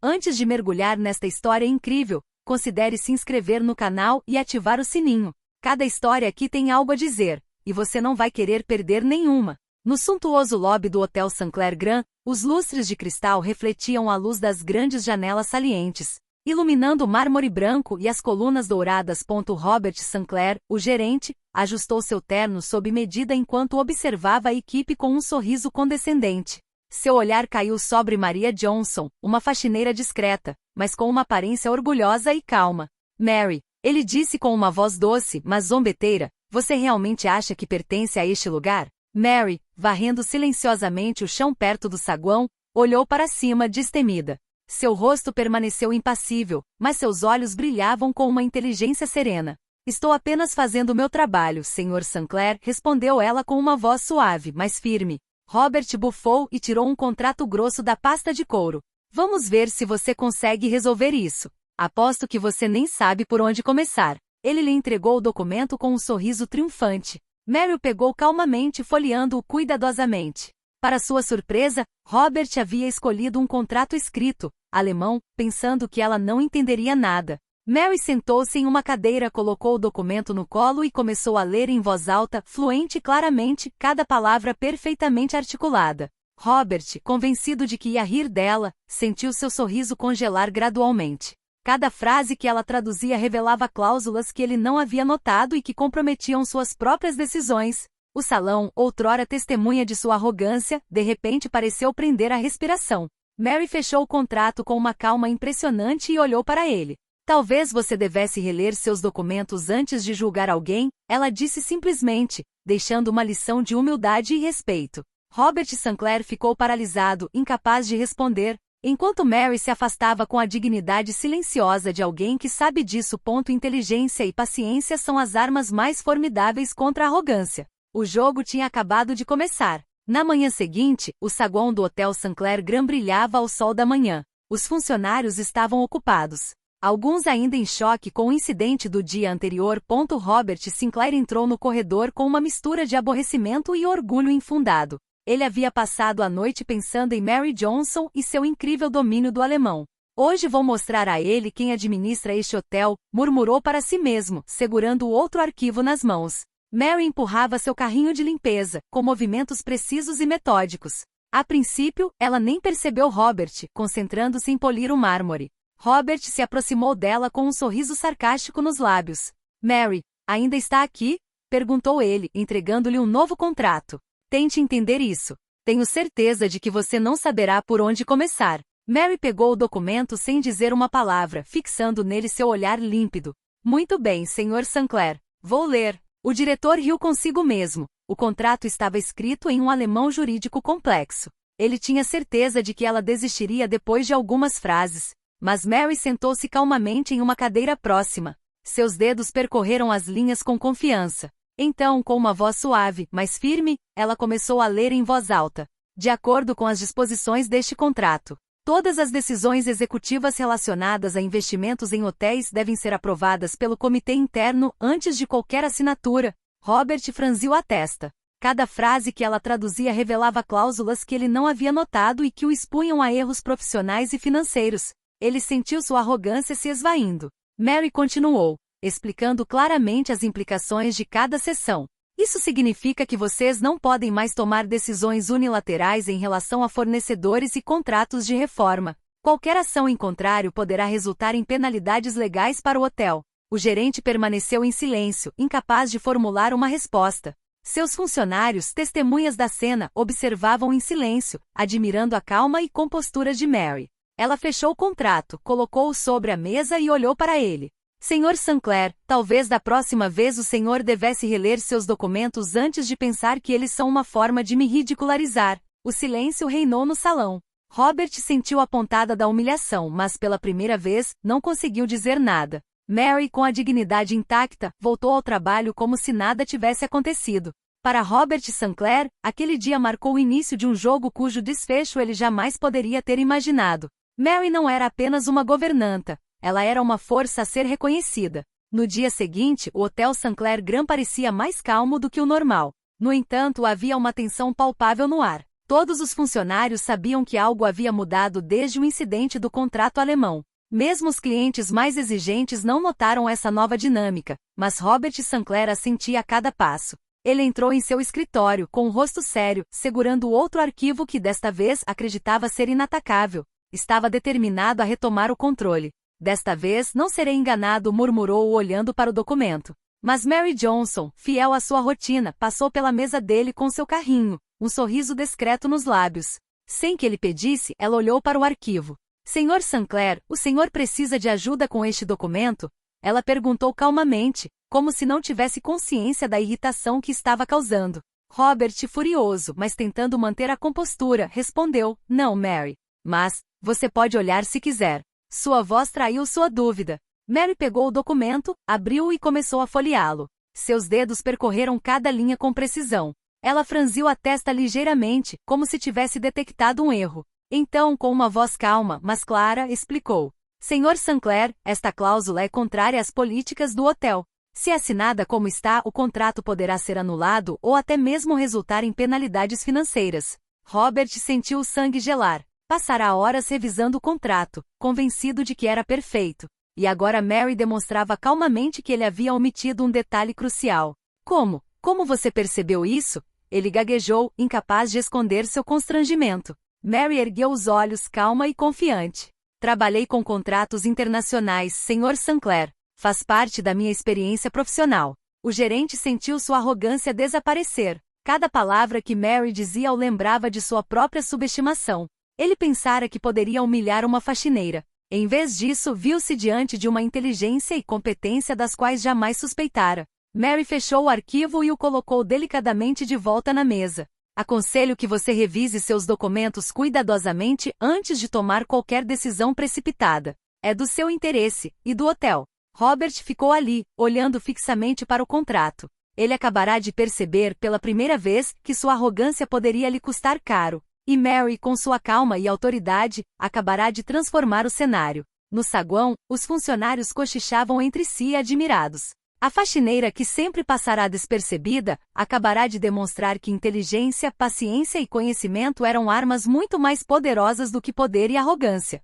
Antes de mergulhar nesta história incrível, considere se inscrever no canal e ativar o sininho. Cada história aqui tem algo a dizer, e você não vai querer perder nenhuma. No suntuoso lobby do Hotel Sinclair Grand, os lustres de cristal refletiam a luz das grandes janelas salientes, iluminando o mármore branco e as colunas douradas. Robert Sinclair, o gerente, ajustou seu terno sob medida enquanto observava a equipe com um sorriso condescendente. Seu olhar caiu sobre Maria Johnson, uma faxineira discreta, mas com uma aparência orgulhosa e calma. Mary, ele disse com uma voz doce, mas zombeteira, você realmente acha que pertence a este lugar? Mary, varrendo silenciosamente o chão perto do saguão, olhou para cima destemida. Seu rosto permaneceu impassível, mas seus olhos brilhavam com uma inteligência serena. Estou apenas fazendo meu trabalho, Sr. Sinclair, respondeu ela com uma voz suave, mas firme. Robert bufou e tirou um contrato grosso da pasta de couro. Vamos ver se você consegue resolver isso. Aposto que você nem sabe por onde começar. Ele lhe entregou o documento com um sorriso triunfante. Mary o pegou calmamente, folheando-o cuidadosamente. Para sua surpresa, Robert havia escolhido um contrato escrito, alemão, pensando que ela não entenderia nada. Mary sentou-se em uma cadeira, colocou o documento no colo e começou a ler em voz alta, fluente e claramente, cada palavra perfeitamente articulada. Robert, convencido de que ia rir dela, sentiu seu sorriso congelar gradualmente. Cada frase que ela traduzia revelava cláusulas que ele não havia notado e que comprometiam suas próprias decisões. O salão, outrora testemunha de sua arrogância, de repente pareceu prender a respiração. Mary fechou o contrato com uma calma impressionante e olhou para ele. Talvez você devesse reler seus documentos antes de julgar alguém, ela disse simplesmente, deixando uma lição de humildade e respeito. Robert Sinclair ficou paralisado, incapaz de responder, enquanto Mary se afastava com a dignidade silenciosa de alguém que sabe disso. Inteligência e paciência são as armas mais formidáveis contra a arrogância. O jogo tinha acabado de começar. Na manhã seguinte, o saguão do Hotel Sinclair Grand brilhava ao sol da manhã. Os funcionários estavam ocupados. Alguns ainda em choque com o incidente do dia anterior. Robert Sinclair entrou no corredor com uma mistura de aborrecimento e orgulho infundado. Ele havia passado a noite pensando em Mary Johnson e seu incrível domínio do alemão. Hoje vou mostrar a ele quem administra este hotel, murmurou para si mesmo, segurando o outro arquivo nas mãos. Mary empurrava seu carrinho de limpeza, com movimentos precisos e metódicos. A princípio, ela nem percebeu Robert, concentrando-se em polir o mármore. Robert se aproximou dela com um sorriso sarcástico nos lábios. Mary, ainda está aqui? Perguntou ele, entregando-lhe um novo contrato. Tente entender isso. Tenho certeza de que você não saberá por onde começar. Mary pegou o documento sem dizer uma palavra, fixando nele seu olhar límpido. Muito bem, Sr. Sinclair. Vou ler. O diretor riu consigo mesmo. O contrato estava escrito em um alemão jurídico complexo. Ele tinha certeza de que ela desistiria depois de algumas frases. Mas Mary sentou-se calmamente em uma cadeira próxima. Seus dedos percorreram as linhas com confiança. Então, com uma voz suave, mas firme, ela começou a ler em voz alta. De acordo com as disposições deste contrato, todas as decisões executivas relacionadas a investimentos em hotéis devem ser aprovadas pelo comitê interno antes de qualquer assinatura. Robert franziu a testa. Cada frase que ela traduzia revelava cláusulas que ele não havia notado e que o expunham a erros profissionais e financeiros. Ele sentiu sua arrogância se esvaindo. Mary continuou, explicando claramente as implicações de cada seção. Isso significa que vocês não podem mais tomar decisões unilaterais em relação a fornecedores e contratos de reforma. Qualquer ação em contrário poderá resultar em penalidades legais para o hotel. O gerente permaneceu em silêncio, incapaz de formular uma resposta. Seus funcionários, testemunhas da cena, observavam em silêncio, admirando a calma e compostura de Mary. Ela fechou o contrato, colocou-o sobre a mesa e olhou para ele. Sr. Sinclair, talvez da próxima vez o senhor devesse reler seus documentos antes de pensar que eles são uma forma de me ridicularizar. O silêncio reinou no salão. Robert sentiu a pontada da humilhação, mas pela primeira vez, não conseguiu dizer nada. Mary, com a dignidade intacta, voltou ao trabalho como se nada tivesse acontecido. Para Robert Sinclair, aquele dia marcou o início de um jogo cujo desfecho ele jamais poderia ter imaginado. Mary não era apenas uma governanta, ela era uma força a ser reconhecida. No dia seguinte, o Hotel Sinclair Grand parecia mais calmo do que o normal. No entanto, havia uma tensão palpável no ar. Todos os funcionários sabiam que algo havia mudado desde o incidente do contrato alemão. Mesmo os clientes mais exigentes não notaram essa nova dinâmica, mas Robert Sinclair a sentia a cada passo. Ele entrou em seu escritório, com o rosto sério, segurando outro arquivo que desta vez acreditava ser inatacável. Estava determinado a retomar o controle. Desta vez não serei enganado, murmurou olhando para o documento. Mas Mary Johnson, fiel à sua rotina, passou pela mesa dele com seu carrinho, um sorriso discreto nos lábios. Sem que ele pedisse, ela olhou para o arquivo. Sr. Sinclair, o senhor precisa de ajuda com este documento? Ela perguntou calmamente, como se não tivesse consciência da irritação que estava causando. Robert, furioso, mas tentando manter a compostura, respondeu, não, Mary. Mas, você pode olhar se quiser. Sua voz traiu sua dúvida. Mary pegou o documento, abriu-o e começou a folheá-lo. Seus dedos percorreram cada linha com precisão. Ela franziu a testa ligeiramente, como se tivesse detectado um erro. Então, com uma voz calma, mas clara, explicou. Sr. Sinclair, esta cláusula é contrária às políticas do hotel. Se assinada como está, o contrato poderá ser anulado ou até mesmo resultar em penalidades financeiras. Robert sentiu o sangue gelar. Passara horas revisando o contrato, convencido de que era perfeito. E agora Mary demonstrava calmamente que ele havia omitido um detalhe crucial. Como? Como você percebeu isso? Ele gaguejou, incapaz de esconder seu constrangimento. Mary ergueu os olhos, calma e confiante. Trabalhei com contratos internacionais, Sr. Sinclair. Faz parte da minha experiência profissional. O gerente sentiu sua arrogância desaparecer. Cada palavra que Mary dizia o lembrava de sua própria subestimação. Ele pensara que poderia humilhar uma faxineira. Em vez disso, viu-se diante de uma inteligência e competência das quais jamais suspeitara. Mary fechou o arquivo e o colocou delicadamente de volta na mesa. Aconselho que você revise seus documentos cuidadosamente antes de tomar qualquer decisão precipitada. É do seu interesse, e do hotel. Robert ficou ali, olhando fixamente para o contrato. Ele acabará de perceber pela primeira vez que sua arrogância poderia lhe custar caro. E Mary, com sua calma e autoridade, acabará de transformar o cenário. No saguão, os funcionários cochichavam entre si admirados. A faxineira, que sempre passará despercebida, acabará de demonstrar que inteligência, paciência e conhecimento eram armas muito mais poderosas do que poder e arrogância.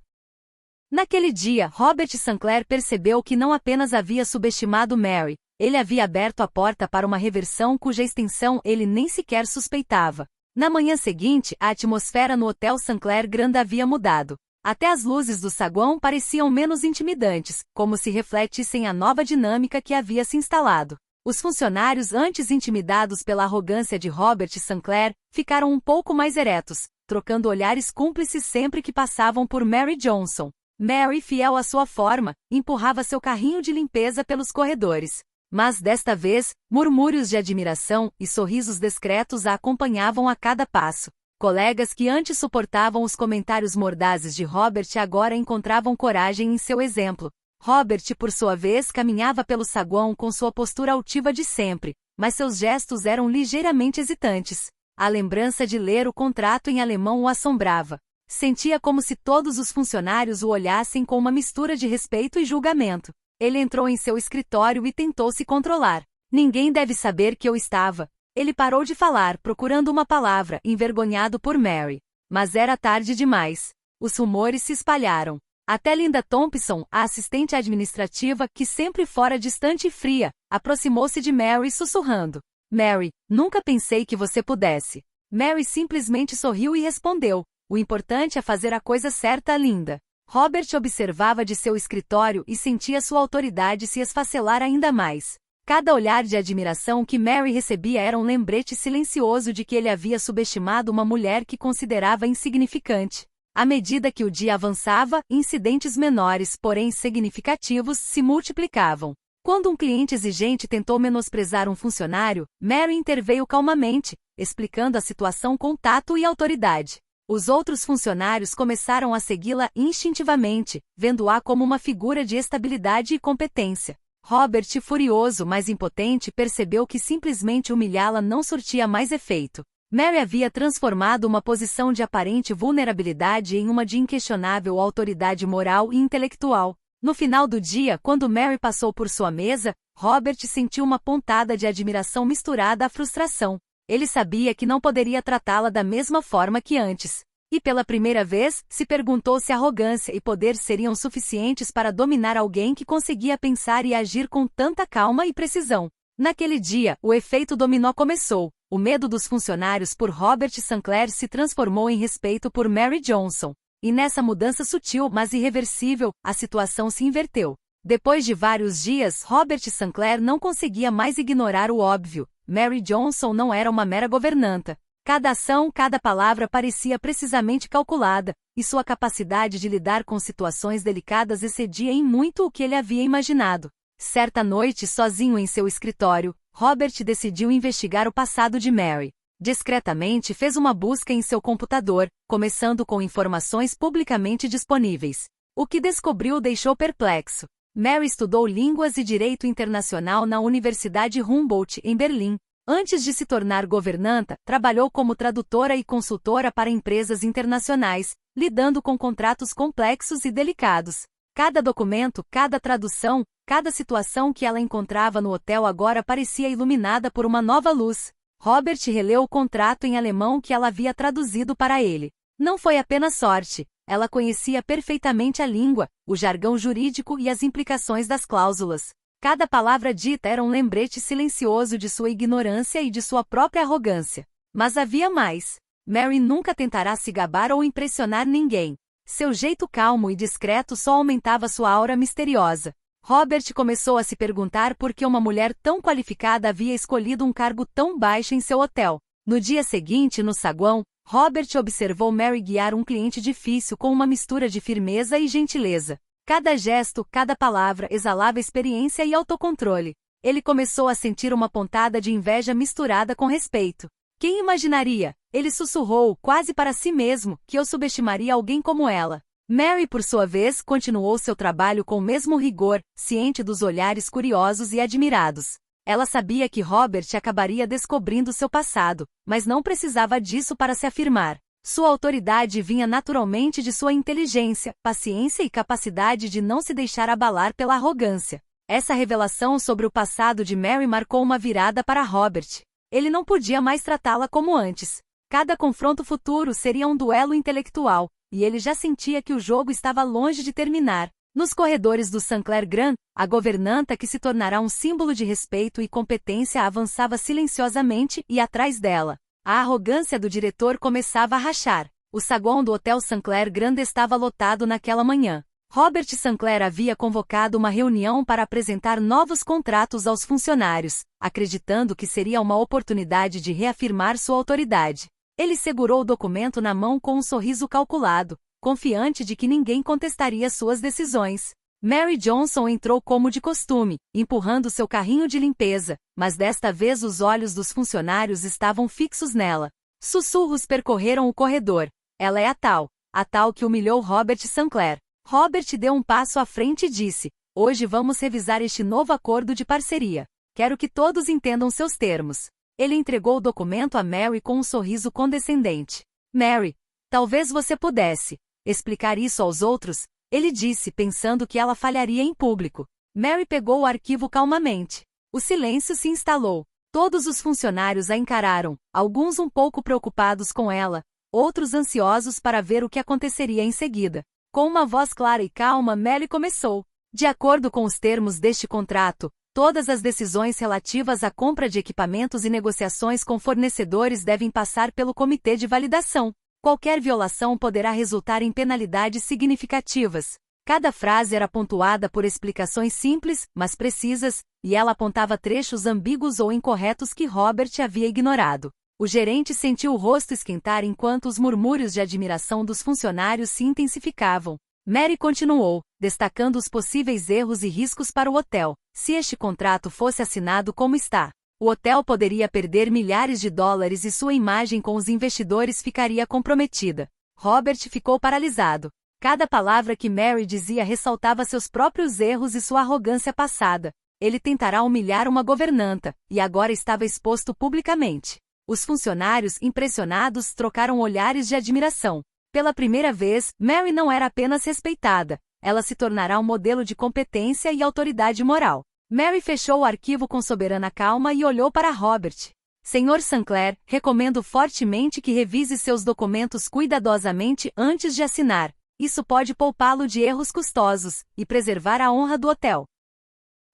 Naquele dia, Robert Sinclair percebeu que não apenas havia subestimado Mary, ele havia aberto a porta para uma reversão cuja extensão ele nem sequer suspeitava. Na manhã seguinte, a atmosfera no Hotel Sinclair Grand havia mudado. Até as luzes do saguão pareciam menos intimidantes, como se refletissem a nova dinâmica que havia se instalado. Os funcionários, antes intimidados pela arrogância de Robert Sinclair, ficaram um pouco mais eretos, trocando olhares cúmplices sempre que passavam por Mary Johnson. Mary, fiel à sua forma, empurrava seu carrinho de limpeza pelos corredores. Mas desta vez, murmúrios de admiração e sorrisos discretos a acompanhavam a cada passo. Colegas que antes suportavam os comentários mordazes de Robert agora encontravam coragem em seu exemplo. Robert, por sua vez, caminhava pelo saguão com sua postura altiva de sempre, mas seus gestos eram ligeiramente hesitantes. A lembrança de ler o contrato em alemão o assombrava. Sentia como se todos os funcionários o olhassem com uma mistura de respeito e julgamento. Ele entrou em seu escritório e tentou se controlar. Ninguém deve saber que eu estava. Ele parou de falar, procurando uma palavra, envergonhado por Mary. Mas era tarde demais. Os rumores se espalharam. Até Linda Thompson, a assistente administrativa, que sempre fora distante e fria, aproximou-se de Mary sussurrando. Mary, nunca pensei que você pudesse. Mary simplesmente sorriu e respondeu. O importante é fazer a coisa certa, Linda. Robert observava de seu escritório e sentia sua autoridade se esfacelar ainda mais. Cada olhar de admiração que Mary recebia era um lembrete silencioso de que ele havia subestimado uma mulher que considerava insignificante. À medida que o dia avançava, incidentes menores, porém significativos, se multiplicavam. Quando um cliente exigente tentou menosprezar um funcionário, Mary interveio calmamente, explicando a situação com tato e autoridade. Os outros funcionários começaram a segui-la instintivamente, vendo-a como uma figura de estabilidade e competência. Robert, furioso, mas impotente, percebeu que simplesmente humilhá-la não surtia mais efeito. Mary havia transformado uma posição de aparente vulnerabilidade em uma de inquestionável autoridade moral e intelectual. No final do dia, quando Mary passou por sua mesa, Robert sentiu uma pontada de admiração misturada à frustração. Ele sabia que não poderia tratá-la da mesma forma que antes. E pela primeira vez, se perguntou se arrogância e poder seriam suficientes para dominar alguém que conseguia pensar e agir com tanta calma e precisão. Naquele dia, o efeito dominó começou. O medo dos funcionários por Robert Sinclair se transformou em respeito por Mary Johnson. E nessa mudança sutil, mas irreversível, a situação se inverteu. Depois de vários dias, Robert Sinclair não conseguia mais ignorar o óbvio. Mary Johnson não era uma mera governanta. Cada ação, cada palavra parecia precisamente calculada, e sua capacidade de lidar com situações delicadas excedia em muito o que ele havia imaginado. Certa noite, sozinho em seu escritório, Robert decidiu investigar o passado de Mary. Discretamente fez uma busca em seu computador, começando com informações publicamente disponíveis. O que descobriu o deixou perplexo. Mary estudou Línguas e Direito Internacional na Universidade Humboldt, em Berlim. Antes de se tornar governanta, trabalhou como tradutora e consultora para empresas internacionais, lidando com contratos complexos e delicados. Cada documento, cada tradução, cada situação que ela encontrava no hotel agora parecia iluminada por uma nova luz. Robert releu o contrato em alemão que ela havia traduzido para ele. Não foi apenas sorte. Ela conhecia perfeitamente a língua, o jargão jurídico e as implicações das cláusulas. Cada palavra dita era um lembrete silencioso de sua ignorância e de sua própria arrogância. Mas havia mais. Mary nunca tentará se gabar ou impressionar ninguém. Seu jeito calmo e discreto só aumentava sua aura misteriosa. Robert começou a se perguntar por que uma mulher tão qualificada havia escolhido um cargo tão baixo em seu hotel. No dia seguinte, no saguão, Robert observou Mary guiar um cliente difícil com uma mistura de firmeza e gentileza. Cada gesto, cada palavra exalava experiência e autocontrole. Ele começou a sentir uma pontada de inveja misturada com respeito. Quem imaginaria? Ele sussurrou, quase para si mesmo, que eu subestimaria alguém como ela. Mary, por sua vez, continuou seu trabalho com o mesmo rigor, ciente dos olhares curiosos e admirados. Ela sabia que Robert acabaria descobrindo seu passado, mas não precisava disso para se afirmar. Sua autoridade vinha naturalmente de sua inteligência, paciência e capacidade de não se deixar abalar pela arrogância. Essa revelação sobre o passado de Mary marcou uma virada para Robert. Ele não podia mais tratá-la como antes. Cada confronto futuro seria um duelo intelectual, e ele já sentia que o jogo estava longe de terminar. Nos corredores do Sinclair Grand, a governanta que se tornará um símbolo de respeito e competência avançava silenciosamente e atrás dela. A arrogância do diretor começava a rachar. O saguão do Hotel Sinclair Grand estava lotado naquela manhã. Robert Sinclair havia convocado uma reunião para apresentar novos contratos aos funcionários, acreditando que seria uma oportunidade de reafirmar sua autoridade. Ele segurou o documento na mão com um sorriso calculado, confiante de que ninguém contestaria suas decisões. Mary Johnson entrou como de costume, empurrando seu carrinho de limpeza, mas desta vez os olhos dos funcionários estavam fixos nela. Sussurros percorreram o corredor. Ela é a tal que humilhou Robert Sinclair. Robert deu um passo à frente e disse: hoje vamos revisar este novo acordo de parceria. Quero que todos entendam seus termos. Ele entregou o documento a Mary com um sorriso condescendente. Mary, talvez você pudesse explicar isso aos outros? Ele disse, pensando que ela falharia em público. Mary pegou o arquivo calmamente. O silêncio se instalou. Todos os funcionários a encararam, alguns um pouco preocupados com ela, outros ansiosos para ver o que aconteceria em seguida. Com uma voz clara e calma, Mary começou. De acordo com os termos deste contrato, todas as decisões relativas à compra de equipamentos e negociações com fornecedores devem passar pelo comitê de validação. Qualquer violação poderá resultar em penalidades significativas. Cada frase era pontuada por explicações simples, mas precisas, e ela apontava trechos ambíguos ou incorretos que Robert havia ignorado. O gerente sentiu o rosto esquentar enquanto os murmúrios de admiração dos funcionários se intensificavam. Mary continuou, destacando os possíveis erros e riscos para o hotel. Se este contrato fosse assinado como está, o hotel poderia perder milhares de dólares e sua imagem com os investidores ficaria comprometida. Robert ficou paralisado. Cada palavra que Mary dizia ressaltava seus próprios erros e sua arrogância passada. Ele tentará humilhar uma governanta, e agora estava exposto publicamente. Os funcionários, impressionados, trocaram olhares de admiração. Pela primeira vez, Mary não era apenas respeitada, ela se tornará um modelo de competência e autoridade moral. Mary fechou o arquivo com soberana calma e olhou para Robert. Sr. Sinclair, recomendo fortemente que revise seus documentos cuidadosamente antes de assinar. Isso pode poupá-lo de erros custosos e preservar a honra do hotel.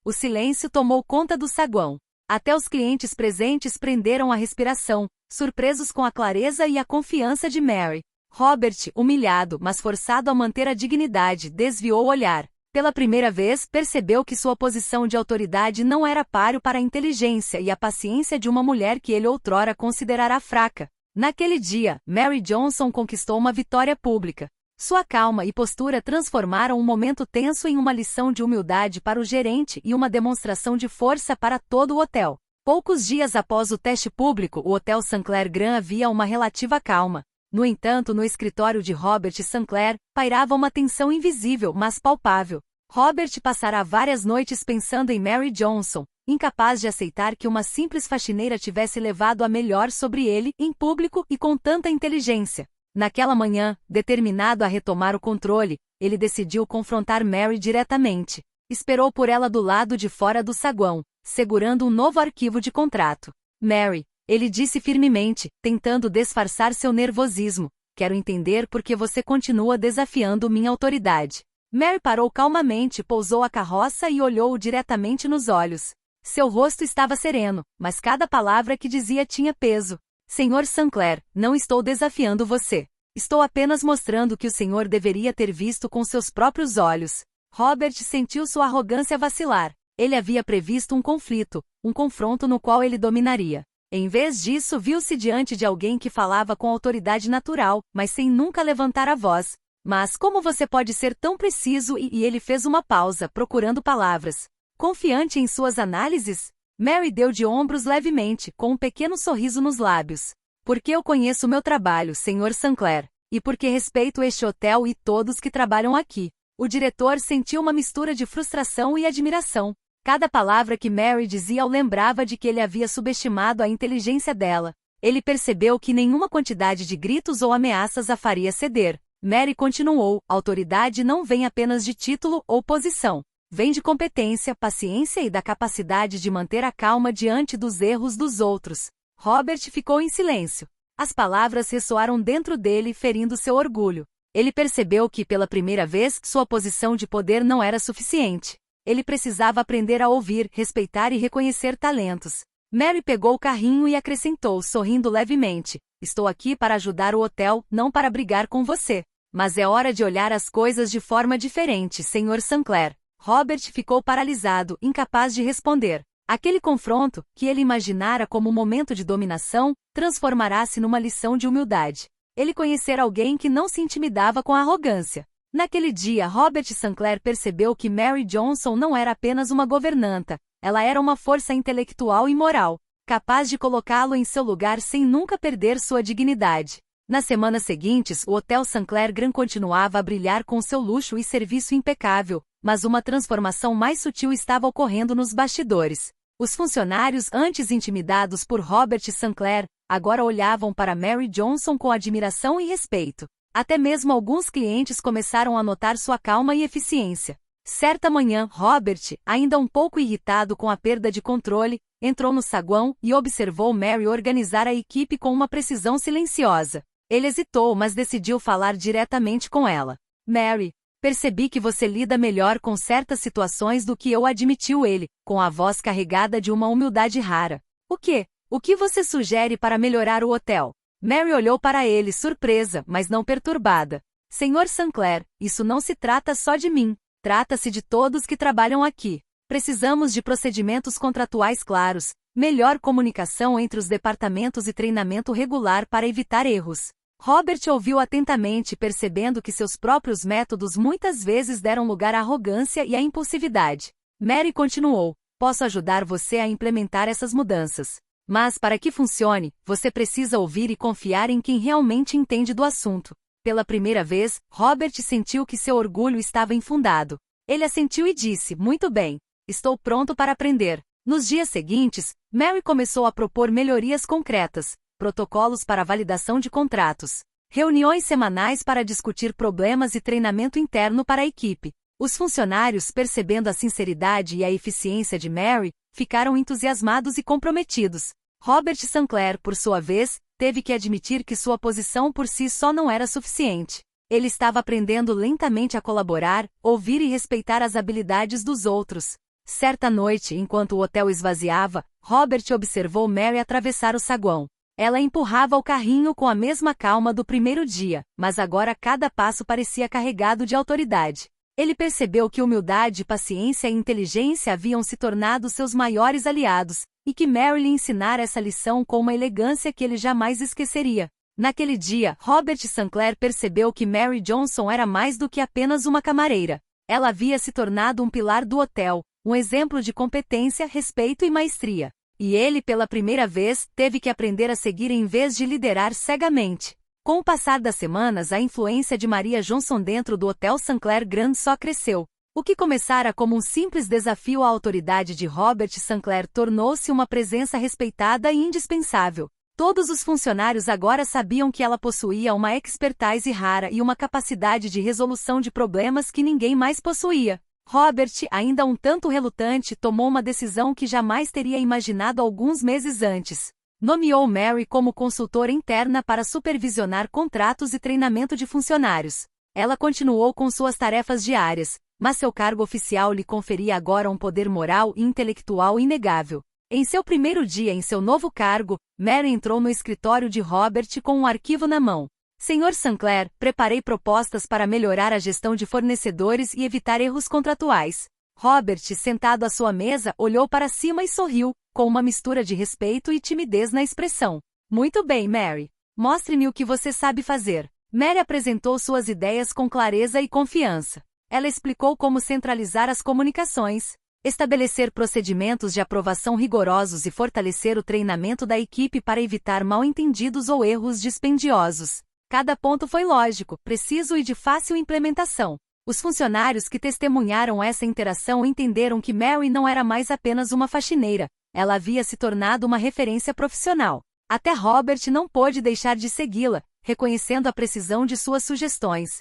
O silêncio tomou conta do saguão. Até os clientes presentes prenderam a respiração, surpresos com a clareza e a confiança de Mary. Robert, humilhado, mas forçado a manter a dignidade, desviou o olhar. Pela primeira vez, percebeu que sua posição de autoridade não era páreo para a inteligência e a paciência de uma mulher que ele outrora considerara fraca. Naquele dia, Mary Johnson conquistou uma vitória pública. Sua calma e postura transformaram um momento tenso em uma lição de humildade para o gerente e uma demonstração de força para todo o hotel. Poucos dias após o teste público, o Hotel Sinclair Grand havia uma relativa calma. No entanto, no escritório de Robert Sinclair, pairava uma tensão invisível, mas palpável. Robert passara várias noites pensando em Mary Johnson, incapaz de aceitar que uma simples faxineira tivesse levado a melhor sobre ele, em público e com tanta inteligência. Naquela manhã, determinado a retomar o controle, ele decidiu confrontar Mary diretamente. Esperou por ela do lado de fora do saguão, segurando um novo arquivo de contrato. Mary, ele disse firmemente, tentando disfarçar seu nervosismo, quero entender por que você continua desafiando minha autoridade. Mary parou calmamente, pousou a carroça e olhou-o diretamente nos olhos. Seu rosto estava sereno, mas cada palavra que dizia tinha peso. Sr. Sinclair, não estou desafiando você. Estou apenas mostrando que o senhor deveria ter visto com seus próprios olhos. Robert sentiu sua arrogância vacilar. Ele havia previsto um conflito, um confronto no qual ele dominaria. Em vez disso, viu-se diante de alguém que falava com autoridade natural, mas sem nunca levantar a voz. Mas como você pode ser tão preciso e ele fez uma pausa, procurando palavras. Confiante em suas análises? Mary deu de ombros levemente, com um pequeno sorriso nos lábios. Porque eu conheço meu trabalho, Sr. Sinclair, e porque respeito este hotel e todos que trabalham aqui. O diretor sentiu uma mistura de frustração e admiração. Cada palavra que Mary dizia o lembrava de que ele havia subestimado a inteligência dela. Ele percebeu que nenhuma quantidade de gritos ou ameaças a faria ceder. Mary continuou, autoridade não vem apenas de título ou posição. Vem de competência, paciência e da capacidade de manter a calma diante dos erros dos outros. Robert ficou em silêncio. As palavras ressoaram dentro dele, ferindo seu orgulho. Ele percebeu que, pela primeira vez, sua posição de poder não era suficiente. Ele precisava aprender a ouvir, respeitar e reconhecer talentos. Mary pegou o carrinho e acrescentou, sorrindo levemente. Estou aqui para ajudar o hotel, não para brigar com você. Mas é hora de olhar as coisas de forma diferente, Sr. Sinclair. Robert ficou paralisado, incapaz de responder. Aquele confronto, que ele imaginara como um momento de dominação, transformará-se numa lição de humildade. Ele conhecera alguém que não se intimidava com a arrogância. Naquele dia, Robert Sinclair percebeu que Mary Johnson não era apenas uma governanta, ela era uma força intelectual e moral, capaz de colocá-lo em seu lugar sem nunca perder sua dignidade. Nas semanas seguintes, o Hotel Sinclair Grand continuava a brilhar com seu luxo e serviço impecável, mas uma transformação mais sutil estava ocorrendo nos bastidores. Os funcionários, antes intimidados por Robert Sinclair, agora olhavam para Mary Johnson com admiração e respeito. Até mesmo alguns clientes começaram a notar sua calma e eficiência. Certa manhã, Robert, ainda um pouco irritado com a perda de controle, entrou no saguão e observou Mary organizar a equipe com uma precisão silenciosa. Ele hesitou, mas decidiu falar diretamente com ela. Mary, percebi que você lida melhor com certas situações do que eu, admitiu ele, com a voz carregada de uma humildade rara. O quê? O que você sugere para melhorar o hotel? Mary olhou para ele, surpresa, mas não perturbada. Sr. Sinclair, isso não se trata só de mim. Trata-se de todos que trabalham aqui. Precisamos de procedimentos contratuais claros, melhor comunicação entre os departamentos e treinamento regular para evitar erros. Robert ouviu atentamente, percebendo que seus próprios métodos muitas vezes deram lugar à arrogância e à impulsividade. Mary continuou, posso ajudar você a implementar essas mudanças. Mas, para que funcione, você precisa ouvir e confiar em quem realmente entende do assunto. Pela primeira vez, Robert sentiu que seu orgulho estava infundado. Ele assentiu e disse, muito bem, estou pronto para aprender. Nos dias seguintes, Mary começou a propor melhorias concretas, protocolos para validação de contratos, reuniões semanais para discutir problemas e treinamento interno para a equipe. Os funcionários, percebendo a sinceridade e a eficiência de Mary, ficaram entusiasmados e comprometidos. Robert Sinclair, por sua vez, teve que admitir que sua posição por si só não era suficiente. Ele estava aprendendo lentamente a colaborar, ouvir e respeitar as habilidades dos outros. Certa noite, enquanto o hotel esvaziava, Robert observou Mary atravessar o saguão. Ela empurrava o carrinho com a mesma calma do primeiro dia, mas agora cada passo parecia carregado de autoridade. Ele percebeu que humildade, paciência e inteligência haviam se tornado seus maiores aliados, e que Mary lhe ensinara essa lição com uma elegância que ele jamais esqueceria. Naquele dia, Robert Sinclair percebeu que Mary Johnson era mais do que apenas uma camareira. Ela havia se tornado um pilar do hotel, um exemplo de competência, respeito e maestria. E ele, pela primeira vez, teve que aprender a seguir em vez de liderar cegamente. Com o passar das semanas, a influência de Maria Johnson dentro do Hotel Sinclair Grand só cresceu. O que começara como um simples desafio à autoridade de Robert Sinclair tornou-se uma presença respeitada e indispensável. Todos os funcionários agora sabiam que ela possuía uma expertise rara e uma capacidade de resolução de problemas que ninguém mais possuía. Robert, ainda um tanto relutante, tomou uma decisão que jamais teria imaginado alguns meses antes. Nomeou Mary como consultora interna para supervisionar contratos e treinamento de funcionários. Ela continuou com suas tarefas diárias, mas seu cargo oficial lhe conferia agora um poder moral e intelectual inegável. Em seu primeiro dia em seu novo cargo, Mary entrou no escritório de Robert com um arquivo na mão. Sr. Sinclair, preparei propostas para melhorar a gestão de fornecedores e evitar erros contratuais. Robert, sentado à sua mesa, olhou para cima e sorriu, com uma mistura de respeito e timidez na expressão. Muito bem, Mary. Mostre-me o que você sabe fazer. Mary apresentou suas ideias com clareza e confiança. Ela explicou como centralizar as comunicações, estabelecer procedimentos de aprovação rigorosos e fortalecer o treinamento da equipe para evitar mal-entendidos ou erros dispendiosos. Cada ponto foi lógico, preciso e de fácil implementação. Os funcionários que testemunharam essa interação entenderam que Mary não era mais apenas uma faxineira, ela havia se tornado uma referência profissional. Até Robert não pôde deixar de segui-la, reconhecendo a precisão de suas sugestões.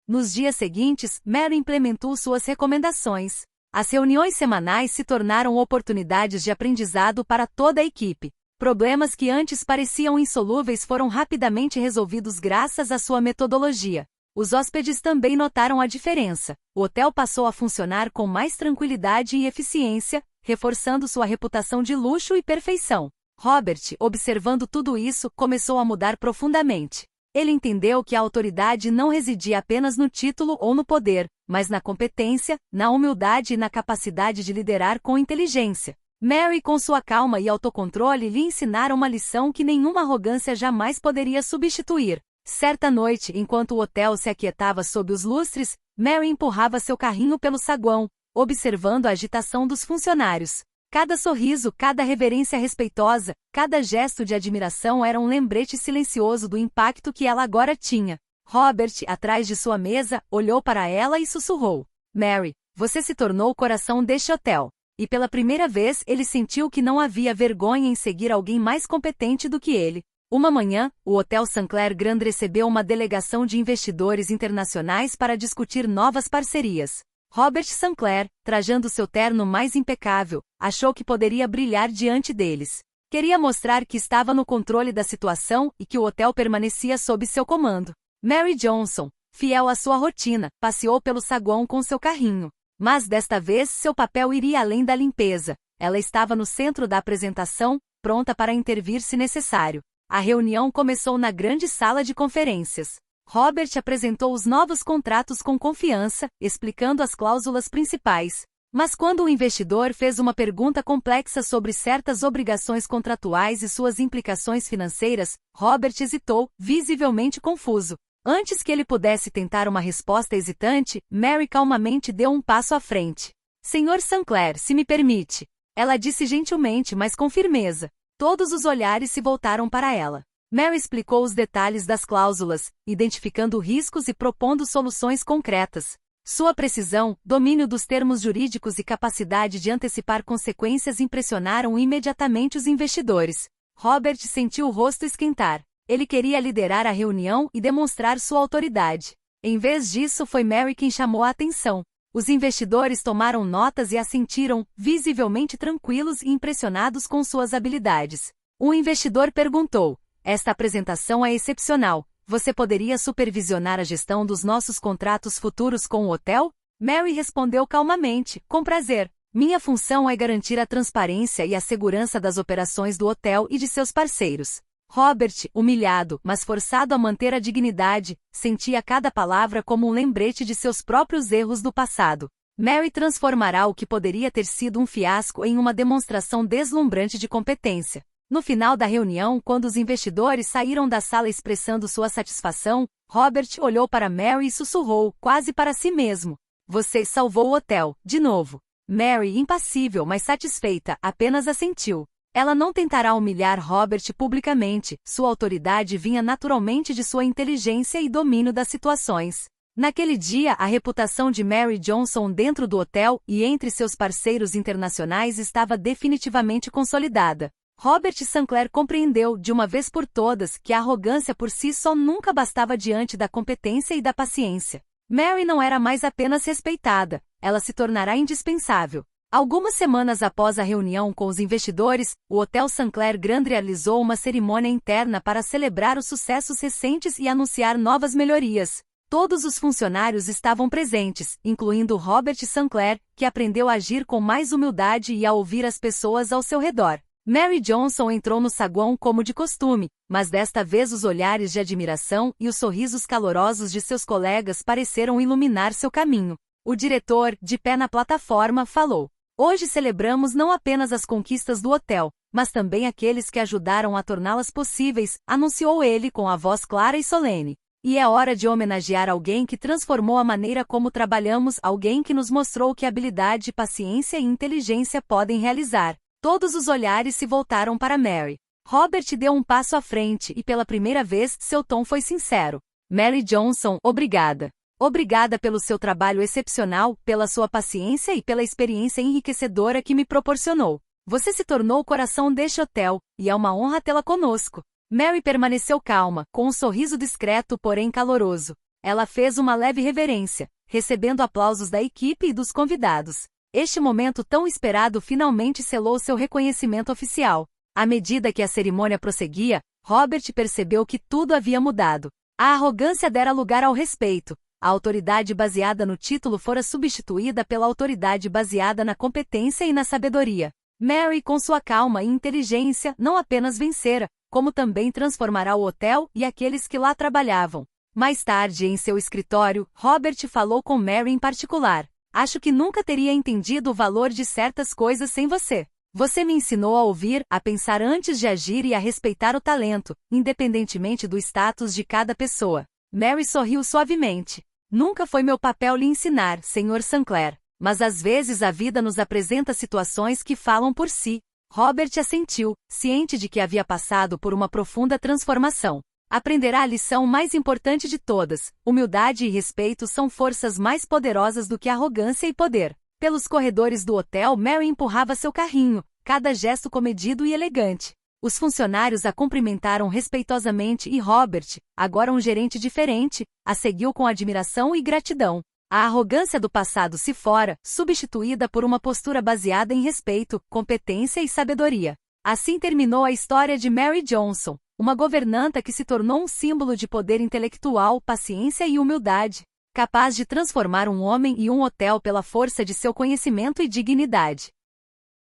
Nos dias seguintes, Mary implementou suas recomendações. As reuniões semanais se tornaram oportunidades de aprendizado para toda a equipe. Problemas que antes pareciam insolúveis foram rapidamente resolvidos graças à sua metodologia. Os hóspedes também notaram a diferença. O hotel passou a funcionar com mais tranquilidade e eficiência, reforçando sua reputação de luxo e perfeição. Robert, observando tudo isso, começou a mudar profundamente. Ele entendeu que a autoridade não residia apenas no título ou no poder, mas na competência, na humildade e na capacidade de liderar com inteligência. Mary, com sua calma e autocontrole, lhe ensinaram uma lição que nenhuma arrogância jamais poderia substituir. Certa noite, enquanto o hotel se aquietava sob os lustres, Mary empurrava seu carrinho pelo saguão, observando a agitação dos funcionários. Cada sorriso, cada reverência respeitosa, cada gesto de admiração era um lembrete silencioso do impacto que ela agora tinha. Robert, atrás de sua mesa, olhou para ela e sussurrou: Mary, você se tornou o coração deste hotel. E pela primeira vez ele sentiu que não havia vergonha em seguir alguém mais competente do que ele. Uma manhã, o Hotel Sinclair Grand recebeu uma delegação de investidores internacionais para discutir novas parcerias. Robert Sinclair, trajando seu terno mais impecável, achou que poderia brilhar diante deles. Queria mostrar que estava no controle da situação e que o hotel permanecia sob seu comando. Mary Johnson, fiel à sua rotina, passeou pelo saguão com seu carrinho. Mas desta vez seu papel iria além da limpeza. Ela estava no centro da apresentação, pronta para intervir se necessário. A reunião começou na grande sala de conferências. Robert apresentou os novos contratos com confiança, explicando as cláusulas principais. Mas quando o investidor fez uma pergunta complexa sobre certas obrigações contratuais e suas implicações financeiras, Robert hesitou, visivelmente confuso. Antes que ele pudesse tentar uma resposta hesitante, Mary calmamente deu um passo à frente. Sr. Sinclair, se me permite. Ela disse gentilmente, mas com firmeza. Todos os olhares se voltaram para ela. Mary explicou os detalhes das cláusulas, identificando riscos e propondo soluções concretas. Sua precisão, domínio dos termos jurídicos e capacidade de antecipar consequências impressionaram imediatamente os investidores. Robert sentiu o rosto esquentar. Ele queria liderar a reunião e demonstrar sua autoridade. Em vez disso, foi Mary quem chamou a atenção. Os investidores tomaram notas e assentiram, visivelmente tranquilos e impressionados com suas habilidades. Um investidor perguntou: "Esta apresentação é excepcional. Você poderia supervisionar a gestão dos nossos contratos futuros com o hotel?" Mary respondeu calmamente: "Com prazer. Minha função é garantir a transparência e a segurança das operações do hotel e de seus parceiros." Robert, humilhado, mas forçado a manter a dignidade, sentia cada palavra como um lembrete de seus próprios erros do passado. Mary transformará o que poderia ter sido um fiasco em uma demonstração deslumbrante de competência. No final da reunião, quando os investidores saíram da sala expressando sua satisfação, Robert olhou para Mary e sussurrou, quase para si mesmo: "Você salvou o hotel, de novo." Mary, impassível mas satisfeita, apenas assentiu. Ela não tentará humilhar Robert publicamente, sua autoridade vinha naturalmente de sua inteligência e domínio das situações. Naquele dia, a reputação de Mary Johnson dentro do hotel e entre seus parceiros internacionais estava definitivamente consolidada. Robert Sinclair compreendeu, de uma vez por todas, que a arrogância por si só nunca bastava diante da competência e da paciência. Mary não era mais apenas respeitada, ela se tornará indispensável. Algumas semanas após a reunião com os investidores, o Hotel Sinclair Grand realizou uma cerimônia interna para celebrar os sucessos recentes e anunciar novas melhorias. Todos os funcionários estavam presentes, incluindo Robert Sinclair, que aprendeu a agir com mais humildade e a ouvir as pessoas ao seu redor. Mary Johnson entrou no saguão como de costume, mas desta vez os olhares de admiração e os sorrisos calorosos de seus colegas pareceram iluminar seu caminho. O diretor, de pé na plataforma, falou: "Hoje celebramos não apenas as conquistas do hotel, mas também aqueles que ajudaram a torná-las possíveis", anunciou ele com a voz clara e solene. "E é hora de homenagear alguém que transformou a maneira como trabalhamos, alguém que nos mostrou que habilidade, paciência e inteligência podem realizar." Todos os olhares se voltaram para Mary. Robert deu um passo à frente e pela primeira vez seu tom foi sincero. "Mary Johnson, obrigada. Obrigada pelo seu trabalho excepcional, pela sua paciência e pela experiência enriquecedora que me proporcionou. Você se tornou o coração deste hotel, e é uma honra tê-la conosco." Mary permaneceu calma, com um sorriso discreto porém caloroso. Ela fez uma leve reverência, recebendo aplausos da equipe e dos convidados. Este momento tão esperado finalmente selou seu reconhecimento oficial. À medida que a cerimônia prosseguia, Robert percebeu que tudo havia mudado. A arrogância dera lugar ao respeito. A autoridade baseada no título fora substituída pela autoridade baseada na competência e na sabedoria. Mary, com sua calma e inteligência, não apenas vencera, como também transformará o hotel e aqueles que lá trabalhavam. Mais tarde, em seu escritório, Robert falou com Mary em particular: "Acho que nunca teria entendido o valor de certas coisas sem você. Você me ensinou a ouvir, a pensar antes de agir e a respeitar o talento, independentemente do status de cada pessoa." Mary sorriu suavemente. "Nunca foi meu papel lhe ensinar, Sr. Sinclair, mas às vezes a vida nos apresenta situações que falam por si." Robert assentiu, ciente de que havia passado por uma profunda transformação. Aprenderá a lição mais importante de todas: humildade e respeito são forças mais poderosas do que arrogância e poder. Pelos corredores do hotel, Mary empurrava seu carrinho, cada gesto comedido e elegante. Os funcionários a cumprimentaram respeitosamente e Robert, agora um gerente diferente, a seguiu com admiração e gratidão. A arrogância do passado se fora, substituída por uma postura baseada em respeito, competência e sabedoria. Assim terminou a história de Mary Johnson, uma governanta que se tornou um símbolo de poder intelectual, paciência e humildade, capaz de transformar um homem e um hotel pela força de seu conhecimento e dignidade.